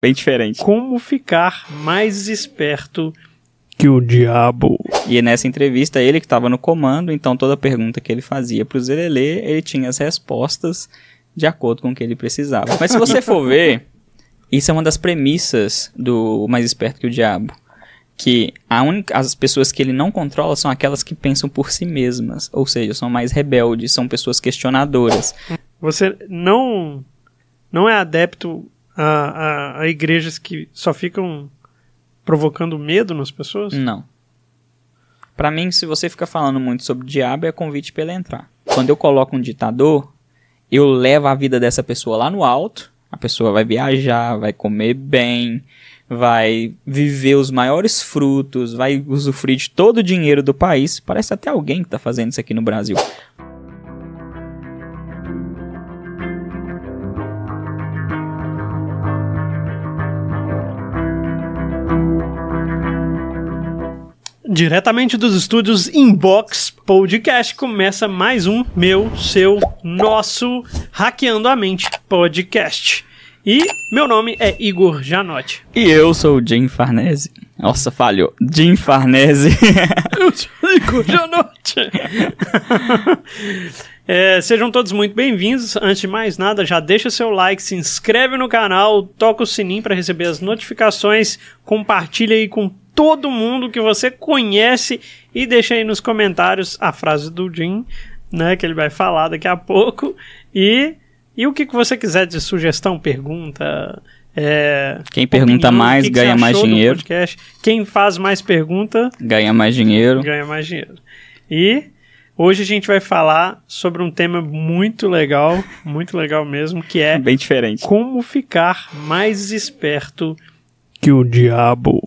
Bem diferente. Como ficar mais esperto que o diabo. E nessa entrevista, ele que estava no comando, então toda pergunta que ele fazia pro Zerelê, ele tinha as respostas de acordo com o que ele precisava. Mas se você for ver, isso é uma das premissas do Mais Esperto que o Diabo. Que as pessoas que ele não controla são aquelas que pensam por si mesmas. Ou seja, são mais rebeldes, são pessoas questionadoras. Você não é adepto a igrejas que só ficam provocando medo nas pessoas? Não. Pra mim, se você ficar falando muito sobre o diabo, é convite pra ele entrar. Quando eu coloco um ditador, eu levo a vida dessa pessoa lá no alto. A pessoa vai viajar, vai comer bem, vai viver os maiores frutos, vai usufruir de todo o dinheiro do país. Parece até alguém que tá fazendo isso aqui no Brasil. Diretamente dos estúdios Inbox Podcast, começa mais um meu, seu, nosso Hackeando a Mente Podcast. E meu nome é Igor Janotti. E eu sou o Jim Farnese. Nossa, falhou. Jim Farnese. Eu sou o Igor Janotti. Sejam todos muito bem-vindos. Antes de mais nada, já deixa seu like, se inscreve no canal, toca o sininho para receber as notificações, compartilha aí com todo mundo que você conhece e deixa aí nos comentários a frase do Jim, né, que ele vai falar daqui a pouco. E o que você quiser de sugestão, pergunta. Quem pergunta mais ganha mais dinheiro. Quem faz mais pergunta ganha mais dinheiro. Ganha mais dinheiro. E hoje a gente vai falar sobre um tema muito legal mesmo, que é bem diferente. Como ficar mais esperto que o diabo.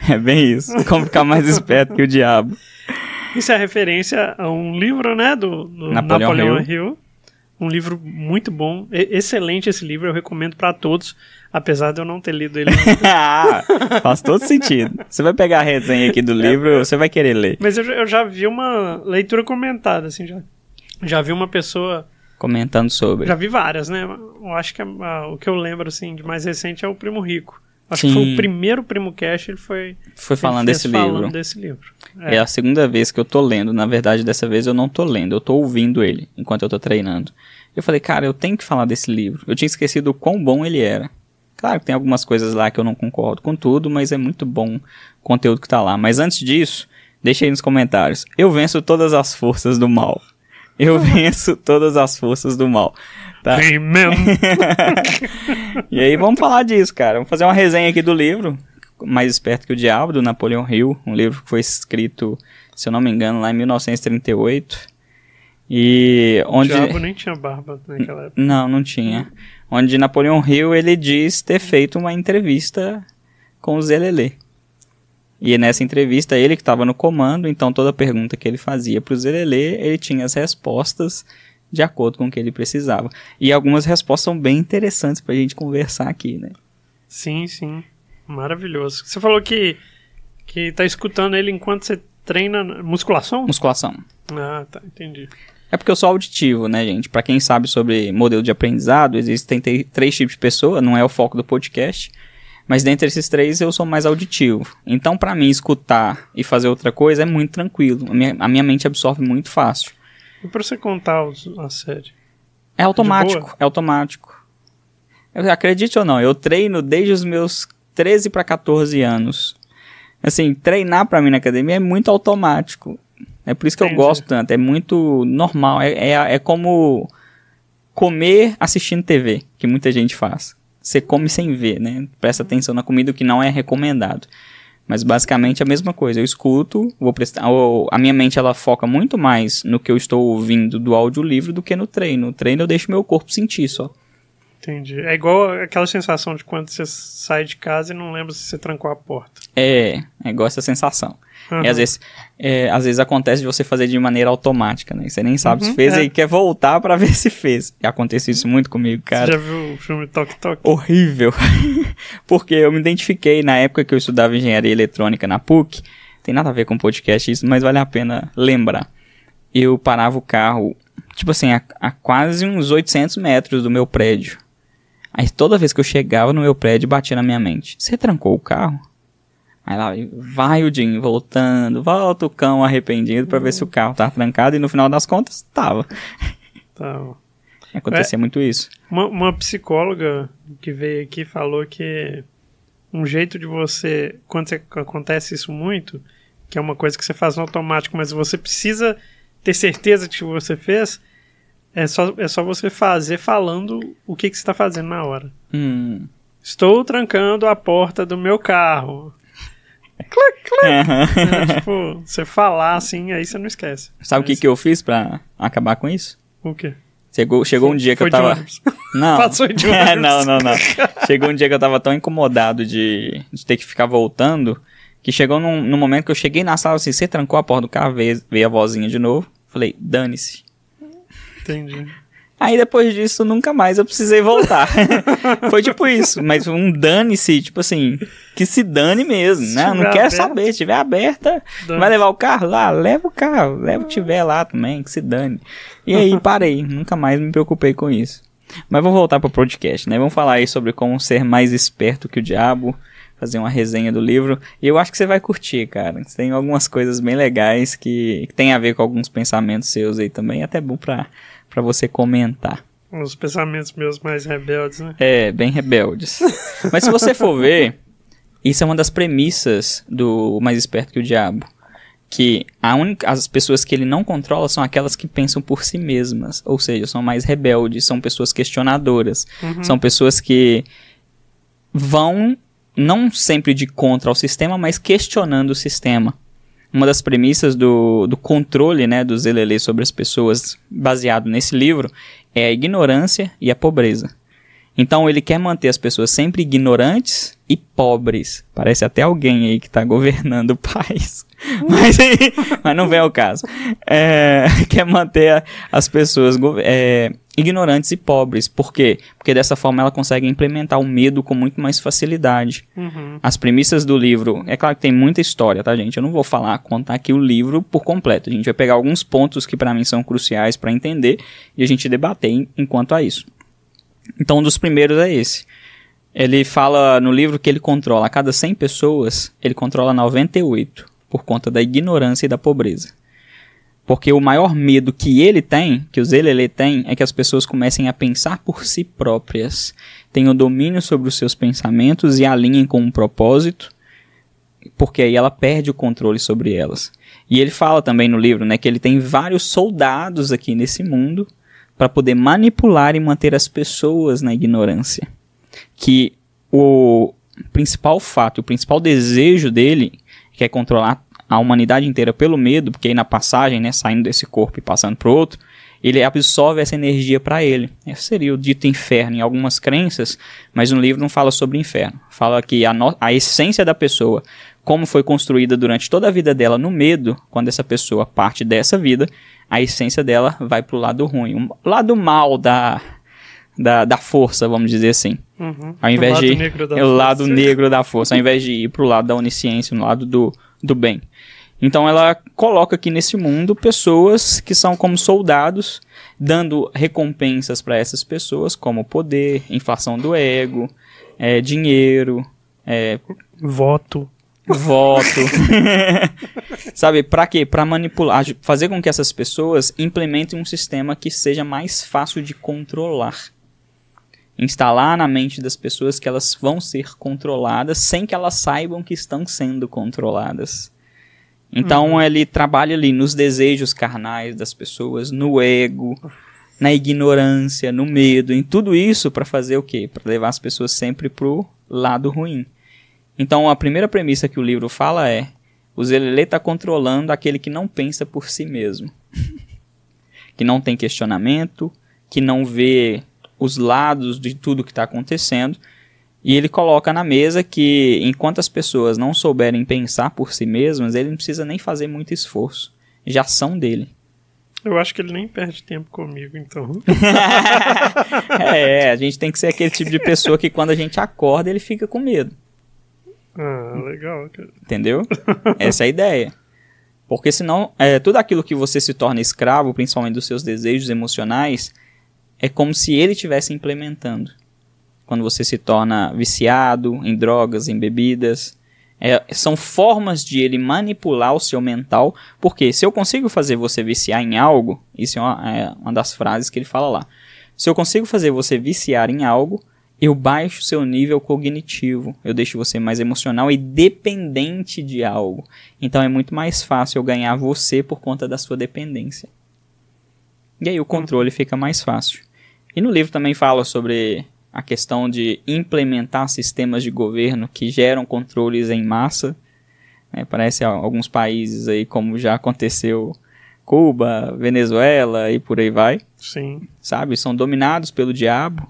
É bem isso. Como ficar mais esperto que o diabo. Isso é referência a um livro, né, do Napoleon Hill. Um livro muito bom. Excelente esse livro, eu recomendo para todos, apesar de eu não ter lido ele. Faz todo sentido. Você vai pegar a resenha aqui do livro, você vai querer ler. Mas eu já vi uma leitura comentada, assim, já vi uma pessoa comentando sobre. Já vi várias, né? Eu acho que o que eu lembro, assim, de mais recente é o Primo Rico. Acho Sim. que foi o primeiro Primo Cast, ele foi falando desse livro. É a segunda vez que eu tô lendo. Na verdade, dessa vez eu não tô lendo, eu tô ouvindo ele enquanto eu tô treinando. Eu falei, cara, eu tenho que falar desse livro. Eu tinha esquecido o quão bom ele era. Claro que tem algumas coisas lá que eu não concordo com tudo, mas é muito bom o conteúdo que tá lá. Mas antes disso, deixa aí nos comentários. Eu venço todas as forças do mal. Eu venço todas as forças do mal. Tá? E aí vamos falar disso, cara. Vamos fazer uma resenha aqui do livro Mais Esperto que o Diabo, do Napoleon Hill. Um livro que foi escrito, se eu não me engano, lá em 1938. E onde... O diabo nem tinha barba naquela época. Não tinha. Onde Napoleon Hill, ele diz ter feito uma entrevista com o Zerelê. E nessa entrevista, ele que estava no comando, então toda pergunta que ele fazia pro Zerelê, ele tinha as respostas de acordo com o que ele precisava. E algumas respostas são bem interessantes pra gente conversar aqui, né? Sim. Maravilhoso. Você falou que tá escutando ele enquanto você treina musculação? Musculação. Ah, tá, entendi. É porque eu sou auditivo, né, gente? Pra quem sabe sobre modelo de aprendizado, existem 3 tipos de pessoa, não é o foco do podcast. Mas dentre esses 3 eu sou mais auditivo. Então pra mim escutar e fazer outra coisa é muito tranquilo. A minha mente absorve muito fácil. E pra você contar a série? É automático. Acredite ou não, eu treino desde os meus 13 para 14 anos. Assim, treinar pra mim na academia é muito automático. É por isso que eu gosto tanto, é muito normal. É como comer assistindo TV, que muita gente faz. Você come sem ver, né? Presta atenção na comida, o que não é recomendado. Mas basicamente é a mesma coisa. Eu escuto, a minha mente ela foca muito mais no que eu estou ouvindo do audiolivro do que no treino. No treino eu deixo meu corpo sentir só. Entendi. É igual aquela sensação de quando você sai de casa e não lembra se você trancou a porta. É igual essa sensação. Uhum. E às vezes acontece de você fazer de maneira automática, né? Você nem sabe se fez e quer voltar pra ver se fez. E aconteceu isso muito comigo, cara. Você já viu o filme Toque Toque? Horrível. Porque eu me identifiquei na época que eu estudava engenharia eletrônica na PUC. Tem nada a ver com podcast isso, mas vale a pena lembrar. Eu parava o carro tipo assim, a quase uns 800 metros do meu prédio. Aí toda vez que eu chegava no meu prédio, batia na minha mente: você trancou o carro? Aí lá vai o Jim voltando, volta o cão arrependido pra ver se o carro tá trancado, e no final das contas, tava. Acontecia muito isso. Uma psicóloga que veio aqui falou que um jeito de você, quando acontece isso muito, que é uma coisa que você faz no automático, mas você precisa ter certeza de que você fez, é só você fazer falando o que você está fazendo na hora. Estou trancando a porta do meu carro. Clac, clac. Tipo, você falar assim, aí você não esquece. Sabe o que eu fiz pra acabar com isso? O quê? Chegou um dia que eu tava... Não. Passou de ônibus. Não. Chegou um dia que eu tava tão incomodado de ter que ficar voltando, que chegou num momento que eu cheguei na sala assim, você trancou a porta do carro, veio a vozinha de novo. Falei, dane-se. Entendi. Aí depois disso, nunca mais eu precisei voltar. Foi tipo isso, mas um dane-se, tipo assim, que se dane mesmo, né? Não quero saber, se tiver aberta, vai levar o carro lá? Leva o carro, leva o que tiver lá também, que se dane. E aí parei, nunca mais me preocupei com isso. Mas vamos voltar pro podcast, né? Vamos falar aí sobre como ser mais esperto que o diabo, fazer uma resenha do livro. E eu acho que você vai curtir, cara. Tem algumas coisas bem legais que tem a ver com alguns pensamentos seus aí também, até bom pra você comentar. Os pensamentos meus mais rebeldes, né? É, bem rebeldes. Mas se você for ver, isso é uma das premissas do Mais Esperto que o Diabo. Que as pessoas que ele não controla são aquelas que pensam por si mesmas. Ou seja, são mais rebeldes, são pessoas questionadoras. São pessoas que vão, não sempre de contra ao sistema, mas questionando o sistema. Uma das premissas do controle, né, do Zelelê sobre as pessoas, baseado nesse livro, é a ignorância e a pobreza. Então ele quer manter as pessoas sempre ignorantes e pobres. Parece até alguém aí que está governando o país. Mas não vem ao caso. Quer manter as pessoas ignorantes e pobres. Por quê? Porque dessa forma ela consegue implementar o medo com muito mais facilidade. As premissas do livro, é claro que tem muita história, tá, gente? Eu não vou contar aqui o livro por completo. A gente vai pegar alguns pontos que para mim são cruciais para entender e a gente debater enquanto a isso. Então um dos primeiros é esse. Ele fala no livro que ele controla, a cada 100 pessoas, ele controla 98 por conta da ignorância e da pobreza. Porque o maior medo que ele tem, que o Zelelê tem, é que as pessoas comecem a pensar por si próprias, tenham domínio sobre os seus pensamentos e alinhem com um propósito, porque aí ela perde o controle sobre elas. E ele fala também no livro, né, que ele tem vários soldados aqui nesse mundo para poder manipular e manter as pessoas na ignorância. Que o principal fato, o principal desejo dele, que é controlar a humanidade inteira pelo medo, porque aí na passagem, né, saindo desse corpo e passando para o outro, ele absorve essa energia para ele. Esse seria o dito inferno em algumas crenças, mas no livro não fala sobre inferno. Fala que a essência da pessoa, como foi construída durante toda a vida dela no medo, quando essa pessoa parte dessa vida, a essência dela vai pro lado ruim, o lado mal da força, vamos dizer assim. Ao invés de o lado negro da força, ao invés de ir pro lado da onisciência, no lado do bem. Então ela coloca aqui nesse mundo pessoas que são como soldados, dando recompensas para essas pessoas, como poder, inflação do ego, dinheiro, voto. Sabe, pra quê? Pra manipular, fazer com que essas pessoas implementem um sistema que seja mais fácil de controlar. Instalar na mente das pessoas que elas vão ser controladas sem que elas saibam que estão sendo controladas. Então ele trabalha ali nos desejos carnais das pessoas, no ego, na ignorância, no medo, em tudo isso para fazer o quê? Para levar as pessoas sempre pro lado ruim. Então a primeira premissa que o livro fala é: o Zelelê está controlando aquele que não pensa por si mesmo. Que não tem questionamento, que não vê os lados de tudo que está acontecendo. E ele coloca na mesa que enquanto as pessoas não souberem pensar por si mesmas, ele não precisa nem fazer muito esforço. Já são dele. Eu acho que ele nem perde tempo comigo, então. A gente tem que ser aquele tipo de pessoa que quando a gente acorda, ele fica com medo. Ah, legal, cara. Entendeu? Essa é a ideia. Porque senão, tudo aquilo que você se torna escravo, principalmente dos seus desejos emocionais, é como se ele estivesse implementando. Quando você se torna viciado em drogas, em bebidas, são formas de ele manipular o seu mental, porque se eu consigo fazer você viciar em algo, isso é uma das frases que ele fala lá, se eu consigo fazer você viciar em algo, eu baixo o seu nível cognitivo, eu deixo você mais emocional e dependente de algo. Então é muito mais fácil eu ganhar você por conta da sua dependência. E aí o controle fica mais fácil. E no livro também fala sobre a questão de implementar sistemas de governo que geram controles em massa. Parece alguns países aí, como já aconteceu Cuba, Venezuela e por aí vai. Sim. Sabe, são dominados pelo diabo.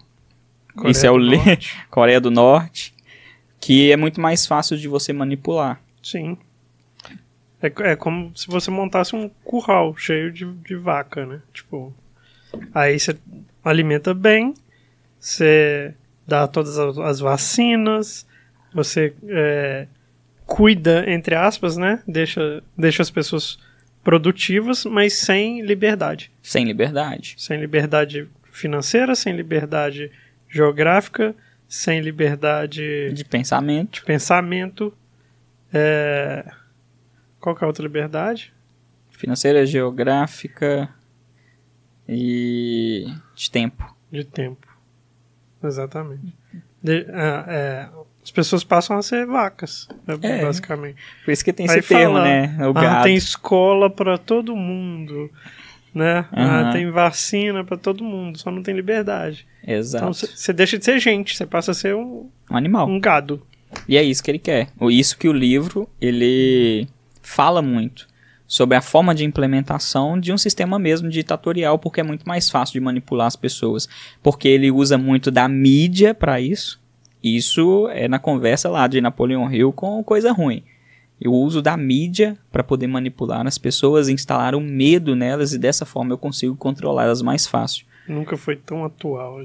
Coreia Isso é do Norte. Coreia do Norte, que é muito mais fácil de você manipular. Sim. É como se você montasse um curral cheio de vaca, né? Tipo, aí você alimenta bem, você dá todas as vacinas, você cuida, entre aspas, né? Deixa as pessoas produtivas, mas sem liberdade. Sem liberdade. Sem liberdade financeira, sem liberdade geográfica, sem liberdade de pensamento. Qual que é a outra liberdade? Financeira, geográfica e de tempo. De tempo. Exatamente. As pessoas passam a ser vacas, basicamente. Por isso que tem esse termo, né? O gado. Tem escola para todo mundo, né? Tem vacina para todo mundo, só não tem liberdade. Exato. Então você deixa de ser gente, você passa a ser um animal. Um gado. E é isso que ele quer. Isso que o livro, ele fala muito sobre a forma de implementação de um sistema mesmo ditatorial, porque é muito mais fácil de manipular as pessoas. Porque ele usa muito da mídia para isso. Isso é na conversa lá de Napoleão Hill com Coisa Ruim. Eu uso da mídia para poder manipular as pessoas, instalar um medo nelas e dessa forma eu consigo controlá-las mais fácil. Nunca foi tão atual.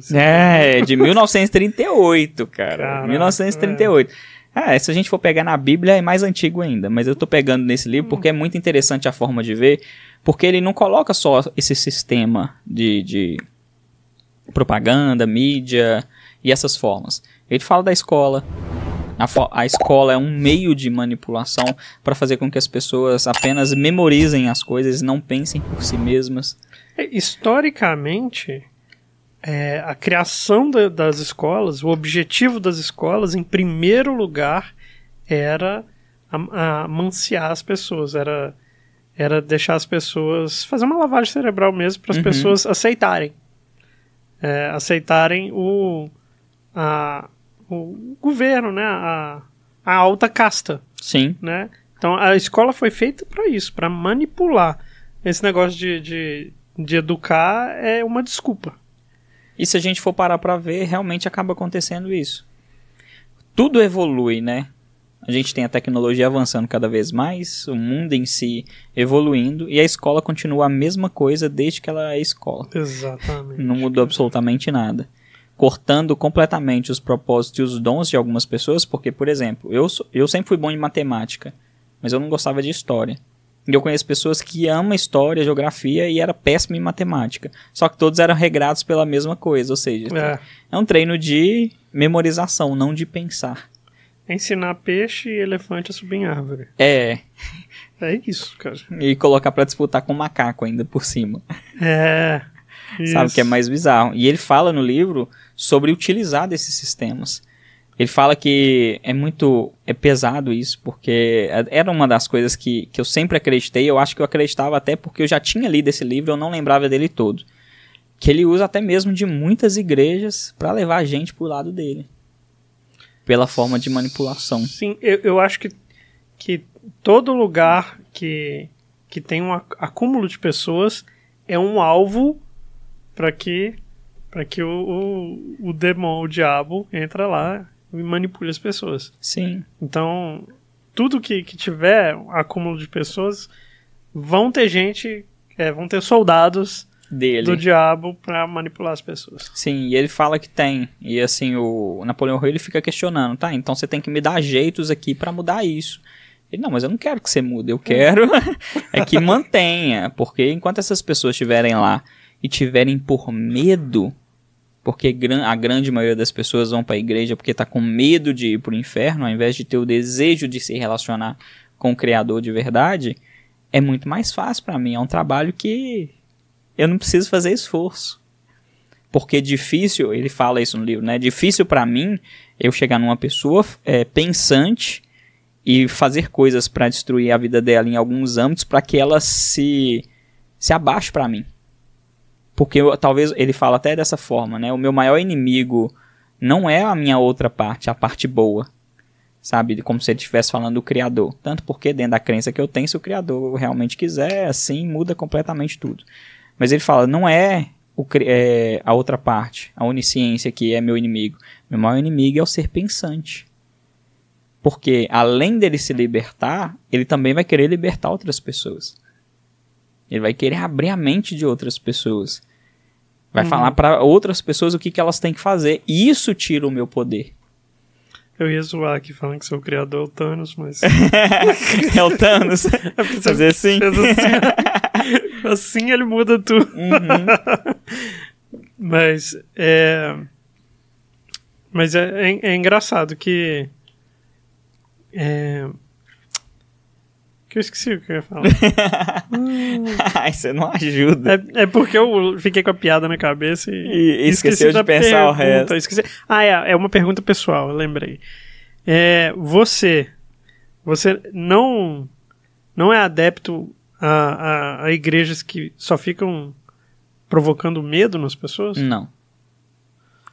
De 1938, cara. Caraca, 1938. Se a gente for pegar na Bíblia é mais antigo ainda, mas eu tô pegando nesse livro porque é muito interessante a forma de ver, porque ele não coloca só esse sistema de propaganda, mídia e essas formas. Ele fala da escola. A escola é um meio de manipulação para fazer com que as pessoas apenas memorizem as coisas e não pensem por si mesmas. Historicamente, a criação das escolas, o objetivo das escolas, em primeiro lugar, era amanciar as pessoas, era deixar as pessoas, fazer uma lavagem cerebral mesmo para as pessoas aceitarem. Aceitarem o governo, né? A alta casta. Sim. Né? Então a escola foi feita para isso, para manipular. Esse negócio de educar é uma desculpa. E se a gente for parar para ver, realmente acaba acontecendo isso. Tudo evolui, né? A gente tem a tecnologia avançando cada vez mais, o mundo em si evoluindo, e a escola continua a mesma coisa desde que ela é escola. Exatamente. Não mudou absolutamente nada. Cortando completamente os propósitos e os dons de algumas pessoas, porque, por exemplo, eu sempre fui bom em matemática, mas eu não gostava de história. E eu conheço pessoas que amam história, geografia e era péssimo em matemática. Só que todos eram regrados pela mesma coisa, ou seja, é um treino de memorização, não de pensar. Ensinar peixe e elefante a subir em árvore. É isso, cara. E colocar pra disputar com macaco ainda por cima. Isso. Sabe, que é mais bizarro. E ele fala no livro sobre utilizar desses sistemas. Ele fala que é pesado isso, porque era uma das coisas que eu sempre acreditei, eu acho que eu acreditava até porque eu já tinha lido esse livro, eu não lembrava dele todo. Que ele usa até mesmo de muitas igrejas para levar a gente pro lado dele. Pela forma de manipulação. Sim, eu acho que todo lugar que tem um acúmulo de pessoas é um alvo para que o demônio, o diabo, entra lá e manipule as pessoas. Sim. Então, tudo que tiver acúmulo de pessoas, vão ter soldados do diabo para manipular as pessoas. Sim, e ele fala que tem. E assim, o Napoleão Hill ele fica questionando, tá? Então você tem que me dar jeitos aqui para mudar isso. Ele, não, mas eu não quero que você mude, eu quero é que mantenha, porque enquanto essas pessoas estiverem lá e tiverem por medo, porque a grande maioria das pessoas vão para a igreja porque está com medo de ir para o inferno, ao invés de ter o desejo de se relacionar com o Criador de verdade, é muito mais fácil para mim, é um trabalho que eu não preciso fazer esforço. Porque é difícil, ele fala isso no livro, né? É difícil para mim eu chegar numa pessoa pensante e fazer coisas para destruir a vida dela em alguns âmbitos para que ela se abaixe para mim. Porque talvez ele fala até dessa forma, né? O meu maior inimigo não é a minha outra parte, a parte boa. Sabe? Como se ele estivesse falando do Criador. Tanto porque dentro da crença que eu tenho, se o Criador realmente quiser, assim muda completamente tudo. Mas ele fala, não é a outra parte, a onisciência que é meu inimigo. Meu maior inimigo é o ser pensante. Porque além dele se libertar, ele também vai querer libertar outras pessoas. Ele vai querer abrir a mente de outras pessoas. Vai falar para outras pessoas o que elas têm que fazer. E isso tira o meu poder. Eu ia zoar aqui falando que sou o criador, o Thanos, mas... É o Thanos? Fazer assim? Assim ele muda tudo. Mas é engraçado que... Que eu esqueci o que eu ia falar. Ai, você não ajuda. É porque eu fiquei com a piada na cabeça e esqueceu de pensar o resto. Esqueci. É uma pergunta pessoal, eu lembrei. Você não é adepto a igrejas que só ficam provocando medo nas pessoas? Não.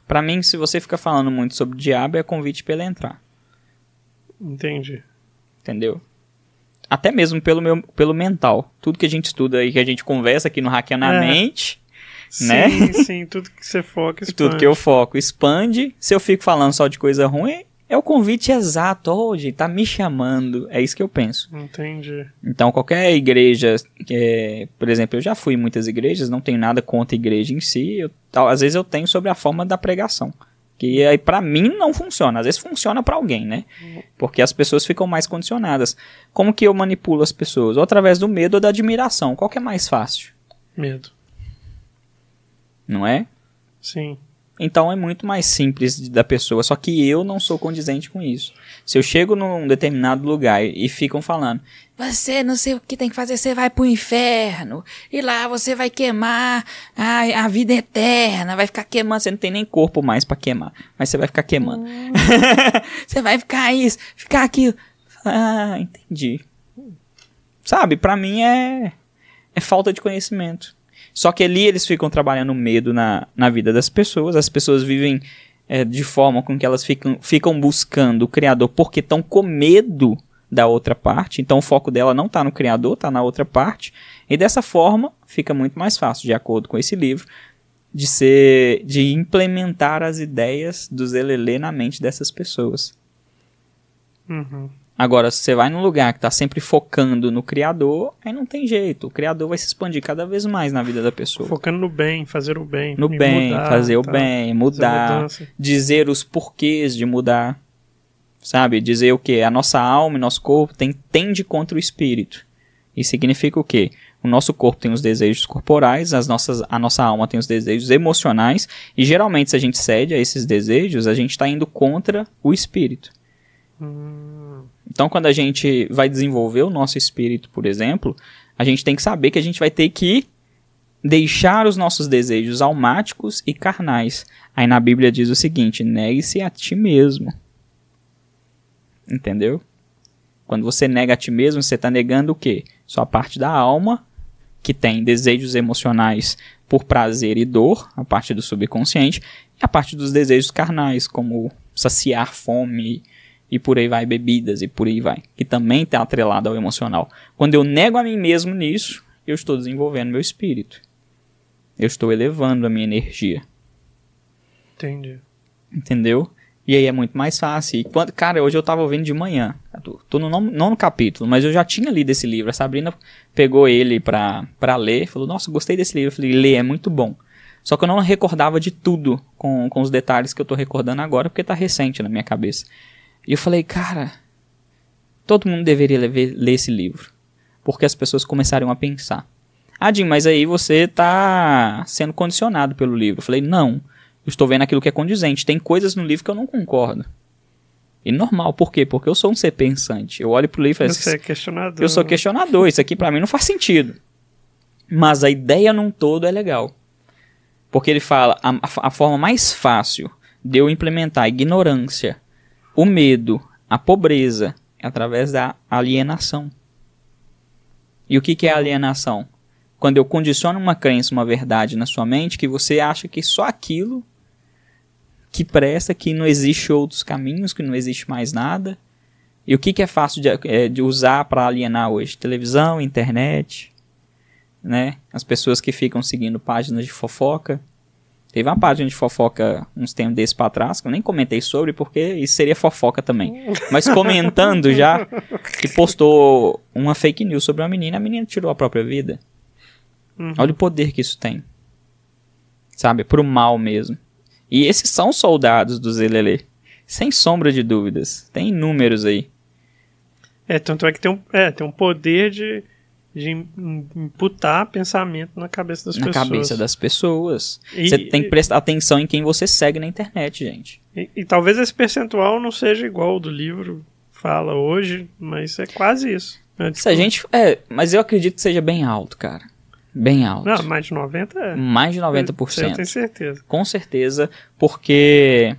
Pra mim, se você fica falando muito sobre o diabo, é convite pra ele entrar. Entendi. Entendeu? Até mesmo pelo mental. Tudo que a gente estuda e que a gente conversa aqui no Hackeando a Mente, né? Sim, tudo que você foca expande. Tudo que eu foco expande. Se eu fico falando só de coisa ruim, é o convite exato. Hoje tá me chamando. É isso que eu penso. Entendi. Então, qualquer igreja, por exemplo, eu já fui em muitas igrejas, não tenho nada contra a igreja em si. Às vezes eu tenho sobre a forma da pregação. Que aí pra mim não funciona. Às vezes funciona pra alguém, né? Porque as pessoas ficam mais condicionadas. Como que eu manipulo as pessoas? Ou através do medo ou da admiração. Qual que é mais fácil? Medo. Não é? Sim. Então é muito mais simples da pessoa. Só que eu não sou condizente com isso. Se eu chego num determinado lugar e ficam falando, você não sei o que tem que fazer, você vai pro inferno, e lá você vai queimar a vida eterna, vai ficar queimando, você não tem nem corpo mais pra queimar, mas você vai ficar queimando. Você vai ficar isso, ficar aquilo. Ah, entendi. Sabe, pra mim é falta de conhecimento. Só que ali eles ficam trabalhando medo na vida das pessoas, as pessoas vivem de forma com que elas ficam buscando o Criador porque estão com medo da outra parte, então o foco dela não está no Criador, está na outra parte, e dessa forma fica muito mais fácil, de acordo com esse livro, de implementar as ideias do Zelelê na mente dessas pessoas. Agora, se você vai num lugar que está sempre focando no Criador, aí não tem jeito, o Criador vai se expandir cada vez mais na vida da pessoa. Focando no bem, fazer o bem. No bem, mudar, fazer o bem, mudar, dizer os porquês de mudar. Sabe, dizer o que? A nossa alma e nosso corpo tende contra o espírito. Isso significa o quê? O nosso corpo tem os desejos corporais, a nossa alma tem os desejos emocionais, e geralmente se a gente cede a esses desejos, a gente está indo contra o espírito. Então quando a gente vai desenvolver o nosso espírito, por exemplo, a gente tem que saber que a gente vai ter que deixar os nossos desejos almáticos e carnais. Aí na Bíblia diz o seguinte, negue-se a ti mesmo. Entendeu? Quando você nega a ti mesmo, você está negando o quê? Só a parte da alma, que tem desejos emocionais por prazer e dor, a parte do subconsciente, e a parte dos desejos carnais, como saciar fome e por aí vai, bebidas e por aí vai, que também está atrelado ao emocional. Quando eu nego a mim mesmo nisso, eu estou desenvolvendo meu espírito. Eu estou elevando a minha energia. Entendi. Entendeu? E aí é muito mais fácil. E cara, hoje eu tava ouvindo de manhã. Tô no nono capítulo, mas eu já tinha lido esse livro. A Sabrina pegou ele pra ler. Falou, nossa, gostei desse livro. Eu falei, lê, é muito bom. Só que eu não recordava de tudo com os detalhes que eu tô recordando agora, porque tá recente na minha cabeça. E eu falei, cara, Todo mundo deveria ler esse livro. Porque as pessoas começariam a pensar. Ah, Jim, mas aí você está sendo condicionado pelo livro. Eu falei, não. Eu estou vendo aquilo que é condizente. Tem coisas no livro que eu não concordo. E normal. Por quê? Porque eu sou um ser pensante. Eu olho pro livro e falo, você é questionador. Eu sou questionador. Isso aqui pra mim não faz sentido. Mas a ideia num todo é legal. Porque ele fala, a forma mais fácil de eu implementar a ignorância, o medo, a pobreza, é através da alienação. E o que é alienação? Quando eu condiciono uma crença, uma verdade na sua mente, que você acha que só aquilo que presta, que não existe outros caminhos, que não existe mais nada. E o que é fácil de usar para alienar hoje? Televisão, internet, né? As pessoas que ficam seguindo páginas de fofoca. Teve uma página de fofoca uns tempos desses para trás, que eu nem comentei sobre, porque isso seria fofoca também. Mas comentando já, que postou uma fake news sobre uma menina, a menina tirou a própria vida. Olha o poder que isso tem. Sabe? Pro mal mesmo. E esses são soldados do Zelelê. Sem sombra de dúvidas. Tem inúmeros aí. Tanto é que tem um poder de imputar pensamento na cabeça das pessoas. Na cabeça das pessoas. Você tem que prestar atenção em quem você segue na internet, gente. E talvez esse percentual não seja igual ao do livro fala hoje, mas é quase isso. Mas eu acredito que seja bem alto, cara. Bem alto. Não, mais de 90% é. Mais de 90%. Eu tenho certeza. Com certeza, porque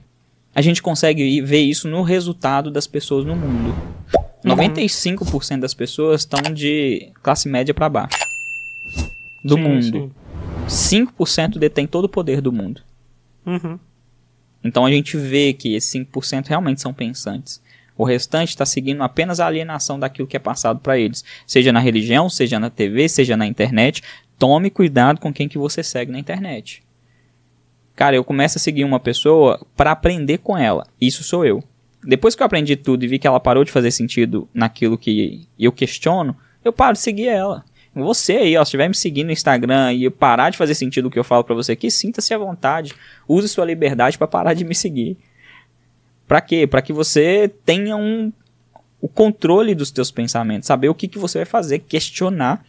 a gente consegue ver isso no resultado das pessoas no mundo. 95% das pessoas estão de classe média para baixo. Do mundo. Sim. 5% detém todo o poder do mundo. Então a gente vê que esses 5% realmente são pensantes. O restante está seguindo apenas a alienação daquilo que é passado para eles. Seja na religião, seja na TV, seja na internet. Tome cuidado com quem que você segue na internet. Cara, eu começo a seguir uma pessoa para aprender com ela. Isso sou eu. Depois que eu aprendi tudo e vi que ela parou de fazer sentido naquilo que eu questiono, eu paro de seguir ela. Você aí, se estiver me seguindo no Instagram e parar de fazer sentido o que eu falo para você aqui, sinta-se à vontade. Use sua liberdade para parar de me seguir. Para quê? Para que você tenha o controle dos teus pensamentos. Saber o que você vai fazer, questionar.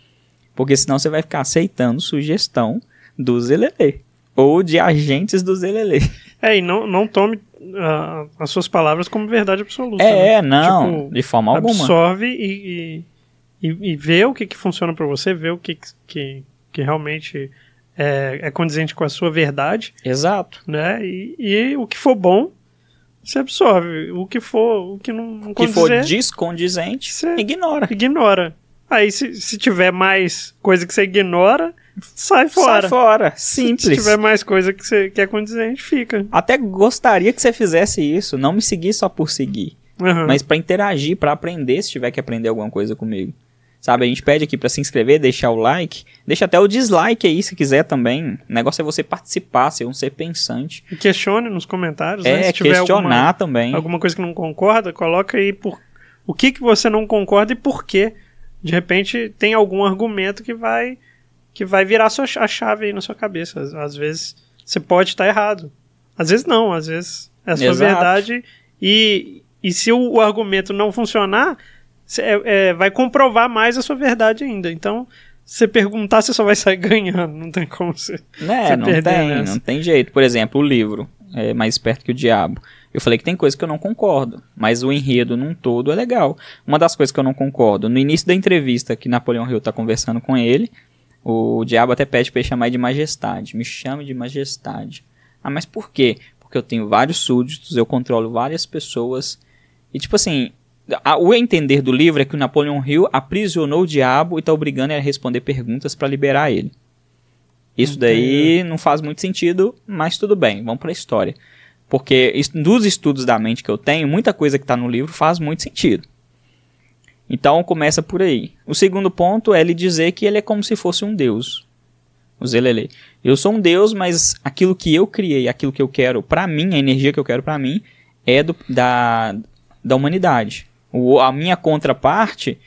Porque senão você vai ficar aceitando sugestão do Zelelê. Ou de agentes do Zelelê. E não tome as suas palavras como verdade absoluta. Não. Tipo, de forma alguma. Absorve e vê o que funciona para você, vê o que realmente é condizente com a sua verdade. Exato. Né? E o que for bom, você absorve. O que não condizer, que for descondizente, você ignora. Aí, se tiver mais coisa que você ignora, sai fora. Sai fora, simples. Se tiver mais coisa que é condizente, fica. Até gostaria que você fizesse isso, não me seguir só por seguir. Mas pra interagir, pra aprender, se tiver que aprender alguma coisa comigo. Sabe, a gente pede aqui pra se inscrever, deixar o like, deixa até o dislike aí se quiser também. O negócio é você participar, ser um ser pensante. E questione nos comentários, né? Se tiver questionar também. Alguma coisa que não concorda, coloca aí o que você não concorda e por quê. De repente tem algum argumento que vai virar a chave aí na sua cabeça. Às vezes você pode estar errado. Às vezes não, às vezes é a sua verdade. E se o argumento não funcionar, vai comprovar mais a sua verdade ainda. Então, se você perguntar, você só vai sair ganhando. Não tem como você perder. Não tem jeito. Por exemplo, o livro é Mais Esperto que o Diabo. Eu falei que tem coisa que eu não concordo, mas o enredo num todo é legal. Uma das coisas que eu não concordo, no início da entrevista que Napoleão Hill está conversando com ele, o diabo até pede para ele chamar de majestade. Me chame de majestade. Ah, mas por quê? Porque eu tenho vários súditos, eu controlo várias pessoas. E tipo assim, o entender do livro é que o Napoleão Hill aprisionou o diabo e está obrigando ele a responder perguntas para liberar ele. Isso daí não faz muito sentido, mas tudo bem, vamos para a história. Porque dos estudos da mente que eu tenho, muita coisa que está no livro faz muito sentido. Então começa por aí. O segundo ponto é ele dizer que ele é como se fosse um deus. O Zelelê. Eu sou um deus, mas aquilo que eu criei, aquilo que eu quero para mim, a energia que eu quero para mim, é da humanidade. A minha contraparte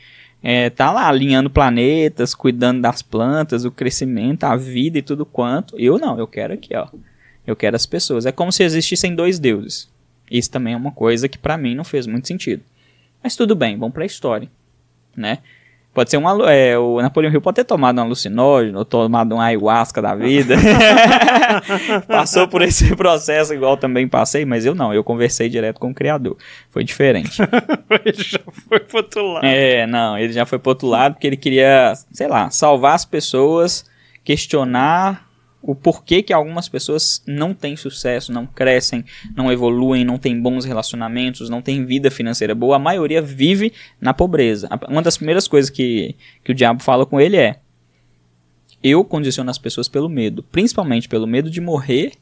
tá lá alinhando planetas, cuidando das plantas, o crescimento, a vida e tudo quanto. Eu não, eu quero aqui, ó. Eu quero as pessoas. É como se existissem dois deuses. Isso também é uma coisa que pra mim não fez muito sentido. Mas tudo bem, vamos pra história, né? Pode ser o Napoleão Hill pode ter tomado um alucinógeno, ou tomado um ayahuasca da vida. Passou por esse processo igual também passei, mas eu não, eu conversei direto com o criador. Foi diferente. Ele já foi pro outro lado. Não, ele já foi pro outro lado porque ele queria, sei lá, salvar as pessoas, questionar o porquê que algumas pessoas não têm sucesso, não crescem, não evoluem, não têm bons relacionamentos, não têm vida financeira boa. A maioria vive na pobreza. Uma das primeiras coisas que o diabo fala com ele é: eu condiciono as pessoas pelo medo, principalmente pelo medo de morrer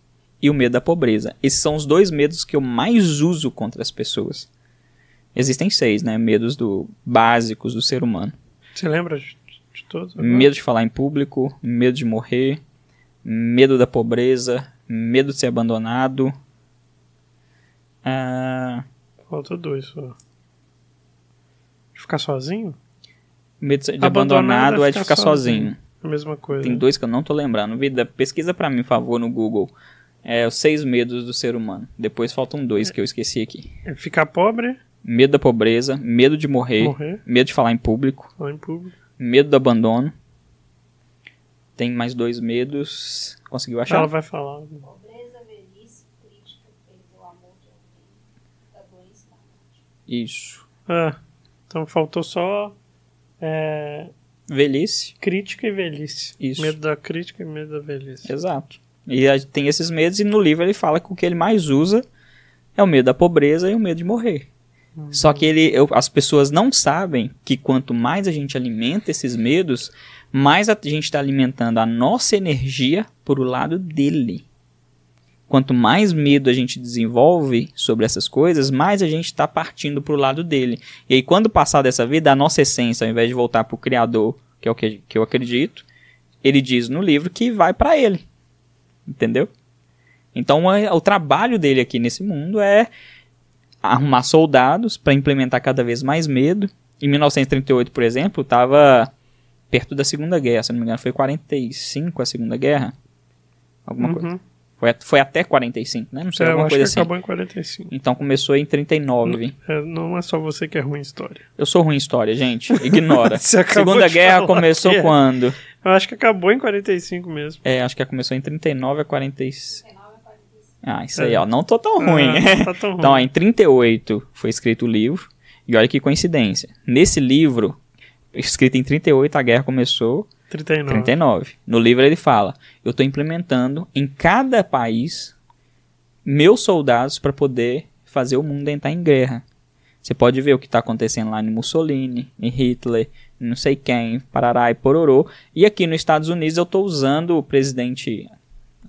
e o medo da pobreza. Esses são os dois medos que eu mais uso contra as pessoas. Existem 6, né? Medos básicos do ser humano. Você lembra de todos? Agora? Medo de falar em público, medo de morrer, medo da pobreza, medo de ser abandonado. Falta 2 só. De ficar sozinho? Medo de abandonado é de ficar sozinho. A mesma coisa. Tem 2 que eu não tô lembrando. Vida, pesquisa pra mim, por favor, no Google. Os 6 medos do ser humano. Depois faltam 2 que eu esqueci aqui. Ficar pobre. Medo da pobreza, medo de morrer. Medo de falar em público. Medo do abandono. Tem mais 2 medos. Conseguiu achar? Ela vai falar. Pobreza, velhice, crítica, perder o amor de alguém, da doença da morte. Isso. Então faltou só velhice, crítica e velhice. Isso. Medo da crítica e medo da velhice. Exato. E tem esses medos, e no livro ele fala que o que ele mais usa é o medo da pobreza e o medo de morrer. Só que as pessoas não sabem que quanto mais a gente alimenta esses medos, mais a gente está alimentando a nossa energia por o lado dele. Quanto mais medo a gente desenvolve sobre essas coisas, mais a gente está partindo para o lado dele. E aí, quando passar dessa vida, a nossa essência, ao invés de voltar para o Criador, que é o que eu acredito, ele diz no livro que vai para ele. Entendeu? Então, o trabalho dele aqui nesse mundo é arrumar soldados para implementar cada vez mais medo. Em 1938, por exemplo, estava perto da Segunda Guerra, se não me engano, foi 45 a Segunda Guerra? Alguma coisa. Foi até 45, né? Não sei, alguma coisa assim. Acabou em 45. Então começou em 39. Não é só você que é ruim em história. Eu sou ruim em história, gente. Ignora. Segunda Guerra começou quando? Eu acho que acabou em 45 mesmo. Acho que começou em 39 a 45. Isso aí, ó. Não tô tão ruim. Não tá tão ruim. Então, em 38 foi escrito o livro. E olha que coincidência. Nesse livro, escrito em 38, a guerra começou 39. No livro ele fala: eu estou implementando em cada país meus soldados para poder fazer o mundo entrar em guerra. Você pode ver o que está acontecendo lá em Mussolini, em Hitler, não sei quem, parará e pororô. E aqui nos Estados Unidos eu estou usando o presidente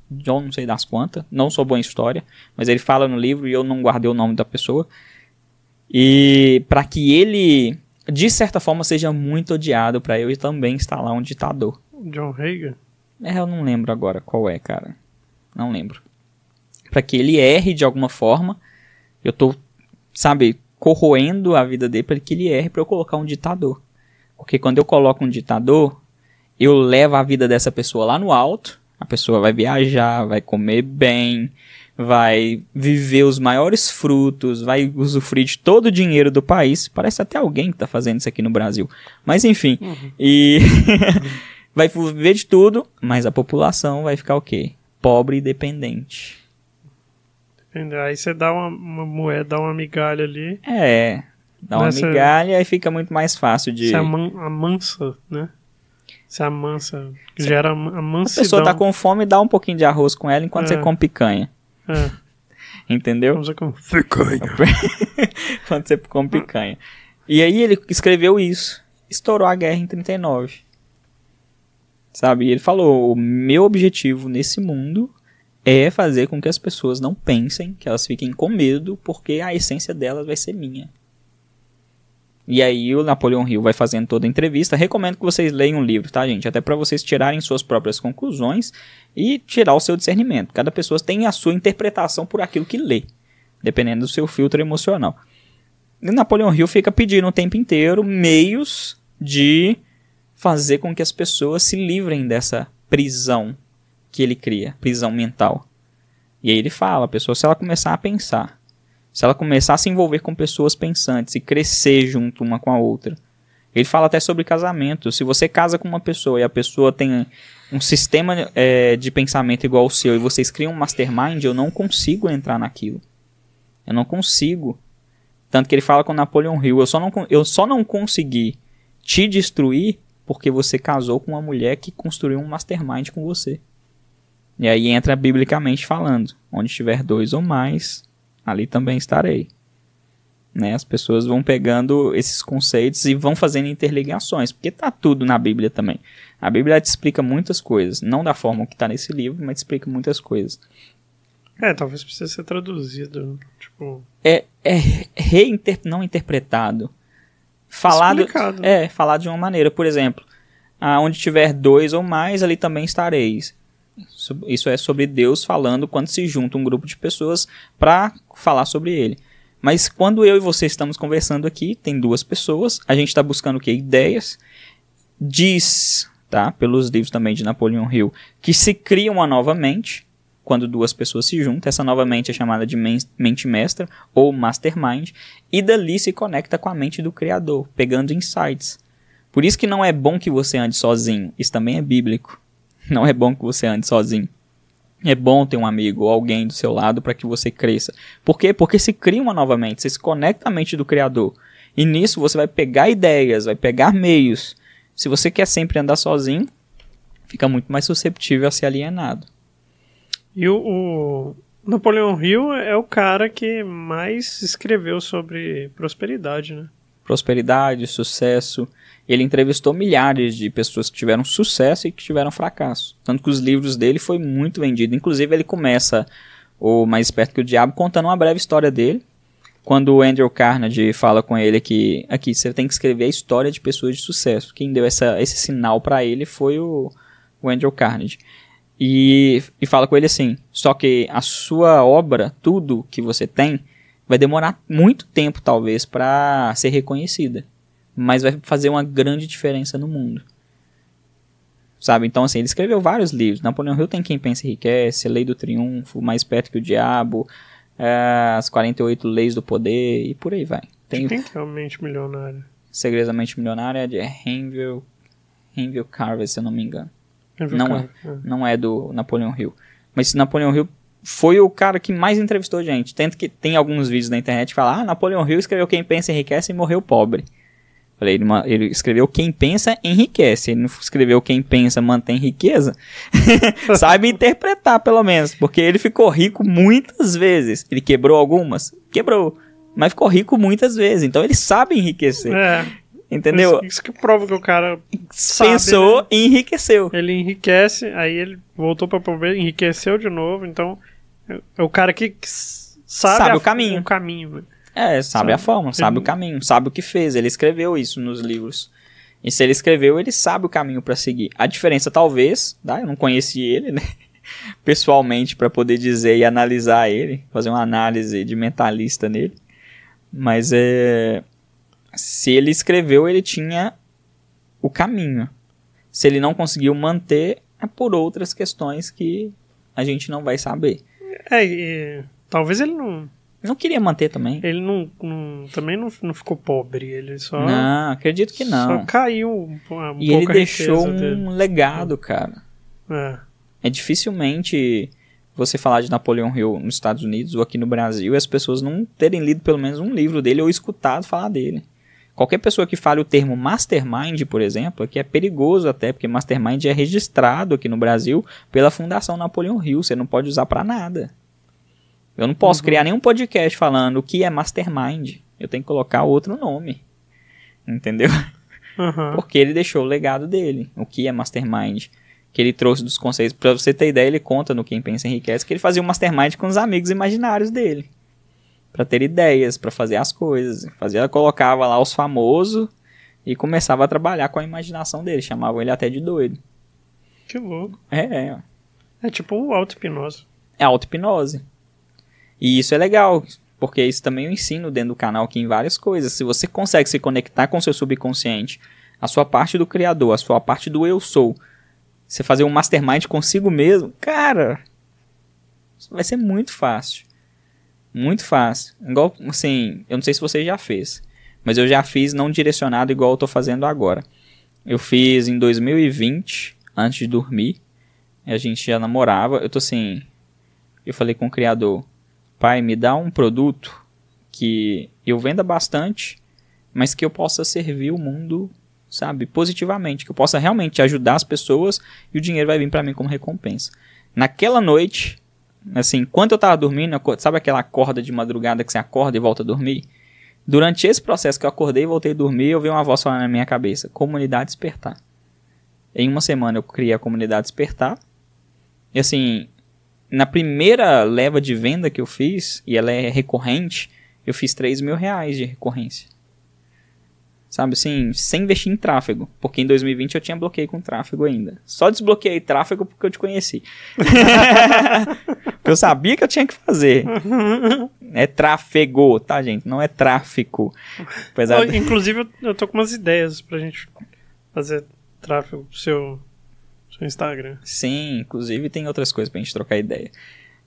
John, não sei das quantas, não sou bom em história, mas ele fala no livro e eu não guardei o nome da pessoa. E para que ele, de certa forma, seja muito odiado, para eu também instalar um ditador. John Reagan? Eu não lembro agora qual é, cara. Não lembro. Para que ele erre de alguma forma, eu tô, corroendo a vida dele para que ele erre, para eu colocar um ditador. Porque quando eu coloco um ditador, eu levo a vida dessa pessoa lá no alto. A pessoa vai viajar, vai comer bem, vai viver os maiores frutos, vai usufruir de todo o dinheiro do país. Parece até alguém que está fazendo isso aqui no Brasil. Mas enfim, e vai viver de tudo, mas a população vai ficar o quê? Pobre e dependente. Aí você dá uma moeda, dá uma migalha ali. Dá uma migalha e fica muito mais fácil de... Você amansa, né? Você amansa, gera a mansidão. A pessoa tá com fome, dá um pouquinho de arroz com ela enquanto você come picanha. Entendeu? Você come picanha. Enquanto você come picanha. E aí ele escreveu isso. Estourou a guerra em 39. E ele falou: o meu objetivo nesse mundo é fazer com que as pessoas não pensem, que elas fiquem com medo, porque a essência delas vai ser minha. E aí o Napoleão Hill vai fazendo toda a entrevista. Recomendo que vocês leiam o livro, tá, gente? Até para vocês tirarem suas próprias conclusões e tirar o seu discernimento. Cada pessoa tem a sua interpretação por aquilo que lê, dependendo do seu filtro emocional. E o Napoleão Hill fica pedindo o tempo inteiro meios de fazer com que as pessoas se livrem dessa prisão que ele cria, prisão mental. E aí ele fala: a pessoa, se ela começar a pensar se ela começar a se envolver com pessoas pensantes e crescer junto uma com a outra. Ele fala até sobre casamento. Se você casa com uma pessoa e a pessoa tem um sistema de pensamento igual ao seu e vocês criam um mastermind, eu não consigo entrar naquilo. Eu não consigo. Tanto que ele fala com Napoleon Hill, eu só não consegui te destruir porque você casou com uma mulher que construiu um mastermind com você. E aí entra biblicamente falando, onde tiver 2 ou mais, ali também estarei. Né? As pessoas vão pegando esses conceitos e vão fazendo interligações, porque está tudo na Bíblia também. A Bíblia te explica muitas coisas, não da forma que está nesse livro, mas explica muitas coisas. Talvez precise ser traduzido, tipo... Não interpretado. Falado de uma maneira. Por exemplo, onde tiver 2 ou mais, ali também estareis. Isso é sobre Deus falando quando se junta um grupo de pessoas para falar sobre ele. Mas quando eu e você estamos conversando aqui, tem 2 pessoas, a gente está buscando o quê? Ideias. Diz, tá, pelos livros também de Napoleon Hill, que se cria uma nova mente quando 2 pessoas se juntam. Essa nova mente é chamada de mente mestra ou mastermind, e dali se conecta com a mente do Criador, pegando insights. Por isso que não é bom que você ande sozinho. Isso também é bíblico. Não é bom que você ande sozinho. É bom ter um amigo ou alguém do seu lado para que você cresça. Por quê? Porque se cria uma nova mente, você se conecta à mente do Criador. E nisso você vai pegar ideias, vai pegar meios. Se você quer sempre andar sozinho, fica muito mais susceptível a ser alienado. E o Napoleon Hill é o cara que mais escreveu sobre prosperidade, né? Prosperidade, sucesso. Ele entrevistou milhares de pessoas que tiveram sucesso e que tiveram fracasso. Tanto que os livros dele foi muito vendido. Inclusive ele começa, o Mais Esperto que o Diabo, contando uma breve história dele. Quando o Andrew Carnegie fala com ele que aqui você tem que escrever a história de pessoas de sucesso. Quem deu esse sinal para ele foi o Andrew Carnegie. E fala com ele assim, só que a sua obra, tudo que você tem, vai demorar muito tempo talvez para ser reconhecida. Mas vai fazer uma grande diferença no mundo. Sabe? Então assim, ele escreveu vários livros. Napoleon Hill tem Quem Pensa Enriquece, Lei do Triunfo, Mais Esperto que o Diabo, As 48 Leis do Poder e por aí vai. Tem realmente milionário. Segredamente Milionário é de Renville Carver, se eu não me engano. Não é do Napoleon Hill. Mas Napoleon Hill foi o cara que mais entrevistou gente. Tanto que tem alguns vídeos na internet que falam, Napoleon Hill escreveu Quem Pensa Enriquece e morreu pobre. Falei, ele escreveu Quem Pensa Enriquece. Ele não escreveu Quem Pensa Mantém Riqueza. Sabe interpretar, pelo menos. Porque ele ficou rico muitas vezes. Ele quebrou algumas? Quebrou. Mas ficou rico muitas vezes. Então ele sabe enriquecer. Entendeu? Isso que prova que o cara pensou, sabe, né? E enriqueceu. Ele enriquece, aí ele voltou pra pobreza, enriqueceu de novo. Então é o cara que sabe o caminho. O caminho. Sabe a forma, sabe o caminho, sabe o que fez. Ele escreveu isso nos livros. E se ele escreveu, ele sabe o caminho para seguir. A diferença talvez, eu não conheci ele, né, pessoalmente, para poder dizer e analisar ele, fazer uma análise de mentalista nele. Mas se ele escreveu, ele tinha o caminho. Se ele não conseguiu manter, é por outras questões que a gente não vai saber. Talvez ele não queria manter também. Ele também não ficou pobre, ele só... Não, acredito que não. Só caiu e ele deixou legado, cara. É dificilmente você falar de Napoleon Hill nos Estados Unidos ou aqui no Brasil e as pessoas não terem lido pelo menos um livro dele ou escutado falar dele. Qualquer pessoa que fale o termo mastermind, por exemplo, que é perigoso até, porque mastermind é registrado aqui no Brasil pela Fundação Napoleon Hill, você não pode usar pra nada. Eu não posso criar nenhum podcast falando o que é mastermind. Eu tenho que colocar outro nome. Entendeu? Porque ele deixou o legado dele. O que é mastermind? Que ele trouxe dos conceitos. Pra você ter ideia, ele conta no Quem Pensa Enriquece que ele fazia um mastermind com os amigos imaginários dele. Pra ter ideias, pra fazer as coisas. Colocava lá os famosos e começava a trabalhar com a imaginação dele. Chamavam ele até de doido. Que louco. É tipo auto-hipnose. É auto-hipnose. E isso é legal, porque isso também eu ensino dentro do canal aqui em várias coisas. Se você consegue se conectar com o seu subconsciente, a sua parte do criador, a sua parte do eu sou, você fazer um mastermind consigo mesmo, cara, vai ser muito fácil. Muito fácil. Igual, assim, eu não sei se você já fez, mas eu já fiz não direcionado igual eu tô fazendo agora. Eu fiz em 2020, antes de dormir, a gente já namorava, eu tô assim, eu falei com o criador, pai, me dá um produto que eu venda bastante, mas que eu possa servir o mundo, sabe, positivamente, que eu possa realmente ajudar as pessoas e o dinheiro vai vir pra mim como recompensa. Naquela noite, assim, enquanto eu tava dormindo, sabe aquela corda de madrugada que você acorda e volta a dormir? Durante esse processo que eu acordei e voltei a dormir, eu vi uma voz falando na minha cabeça, Comunidade Despertar. Em uma semana eu criei a Comunidade Despertar, e assim, na primeira leva de venda que eu fiz, e ela é recorrente, eu fiz R$3.000 de recorrência. Sabe assim, sem investir em tráfego. Porque em 2020 eu tinha bloqueio com tráfego ainda. Só desbloqueei tráfego porque eu te conheci. Porque eu sabia que eu tinha que fazer. É tráfego, tá, gente? Não é tráfico. Inclusive, eu tô com umas ideias pra gente fazer tráfego pro seu Instagram. Sim, inclusive tem outras coisas pra gente trocar ideia.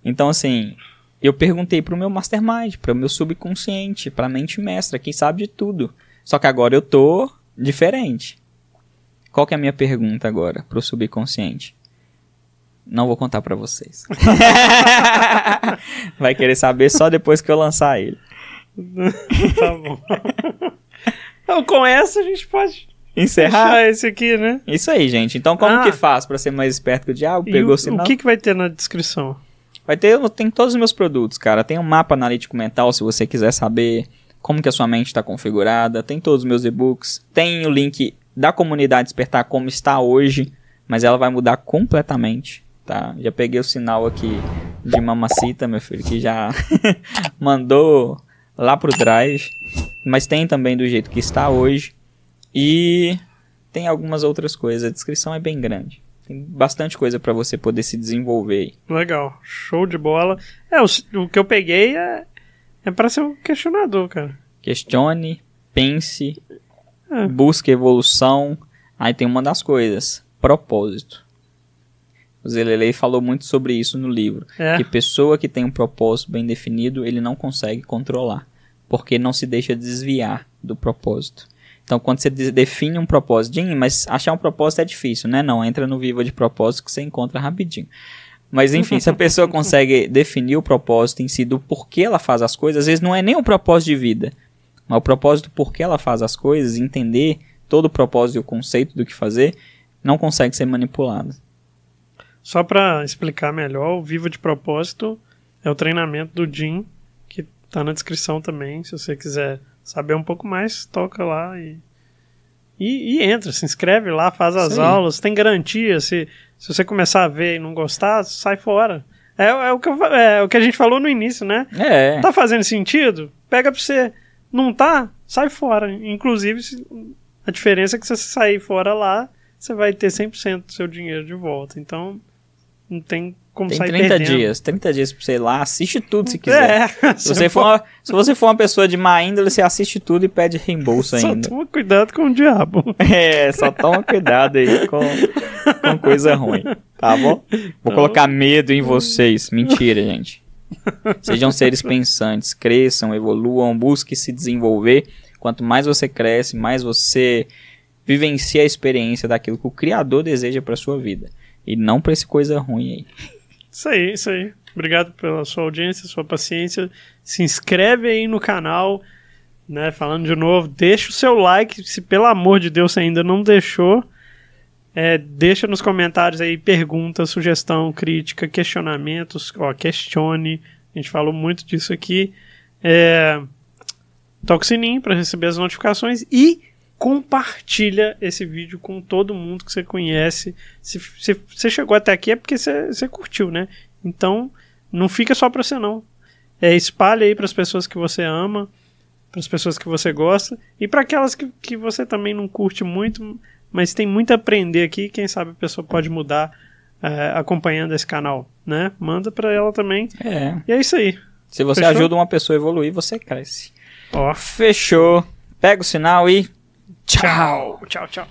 Então, assim, eu perguntei pro meu mastermind, pro meu subconsciente, pra mente mestra, quem sabe de tudo. Só que agora eu tô diferente. Qual que é a minha pergunta agora pro subconsciente? Não vou contar pra vocês. Vai querer saber só depois que eu lançar ele. Tá bom. Então, com essa a gente pode encerrar esse aqui, né? Isso aí, gente. Então como que faz pra ser mais esperto que o diabo? Pegou o sinal? O que vai ter na descrição? Tem todos os meus produtos, cara. Tem um mapa analítico mental se você quiser saber como que a sua mente está configurada, tem todos os meus e-books, tem o link da Comunidade Despertar como está hoje, mas ela vai mudar completamente, tá? Já peguei o sinal aqui de Mamacita, meu filho, que já mandou lá pro Drive, mas tem também do jeito que está hoje, e tem algumas outras coisas, a descrição é bem grande. Tem bastante coisa para você poder se desenvolver aí. Legal, show de bola. O que eu peguei é pra ser um questionador, cara. Questione, pense, busque evolução. Aí tem uma das coisas, propósito. O Zelelei falou muito sobre isso no livro. Que pessoa que tem um propósito bem definido, ele não consegue controlar. Porque não se deixa desviar do propósito. Então quando você define um propósito, mas achar um propósito é difícil, né? Não, entra no Viva de Propósito que você encontra rapidinho. Mas enfim, se a pessoa consegue definir o propósito em si do porquê ela faz as coisas, às vezes não é nem um propósito de vida, mas o propósito do porquê ela faz as coisas, entender todo o propósito e o conceito do que fazer, não consegue ser manipulado. Só para explicar melhor, o Viva de Propósito é o treinamento do Jim, que tá na descrição também, se você quiser saber um pouco mais, toca lá e entra, se inscreve lá, faz as aulas, tem garantia, se você começar a ver e não gostar, sai fora. É o que a gente falou no início, né? Tá fazendo sentido? Pega pra você. Não tá? Sai fora. Inclusive, a diferença é que se você sair fora lá, você vai ter 100% do seu dinheiro de volta. Então, não tem como sair perdendo. 30 dias pra você ir lá, assiste tudo se quiser. Se você for uma pessoa de má índole, você assiste tudo e pede reembolso ainda. Só toma cuidado com o diabo. Só toma cuidado aí com coisa ruim, tá bom? Vou colocar medo em vocês. Mentira, gente. Sejam seres pensantes, cresçam, evoluam, busquem se desenvolver. Quanto mais você cresce, mais você vivencia a experiência daquilo que o Criador deseja pra sua vida. E não pra esse coisa ruim aí. Isso aí. Obrigado pela sua audiência, sua paciência. Se inscreve aí no canal, né? Falando de novo, deixa o seu like, se pelo amor de Deus você ainda não deixou. Deixa nos comentários aí pergunta, sugestão, crítica, questionamentos. Questione. A gente falou muito disso aqui. Toca o sininho para receber as notificações e compartilha esse vídeo com todo mundo que você conhece. Se você chegou até aqui é porque você curtiu, né? Então, não fica só para você não. Espalha aí para as pessoas que você ama, para as pessoas que você gosta e para aquelas que você também não curte muito, mas tem muito a aprender aqui. Quem sabe a pessoa pode mudar acompanhando esse canal, né? Manda para ela também. E é isso aí. Se você ajuda uma pessoa a evoluir, você cresce. Fechou. Pega o sinal e tchau. Tchau.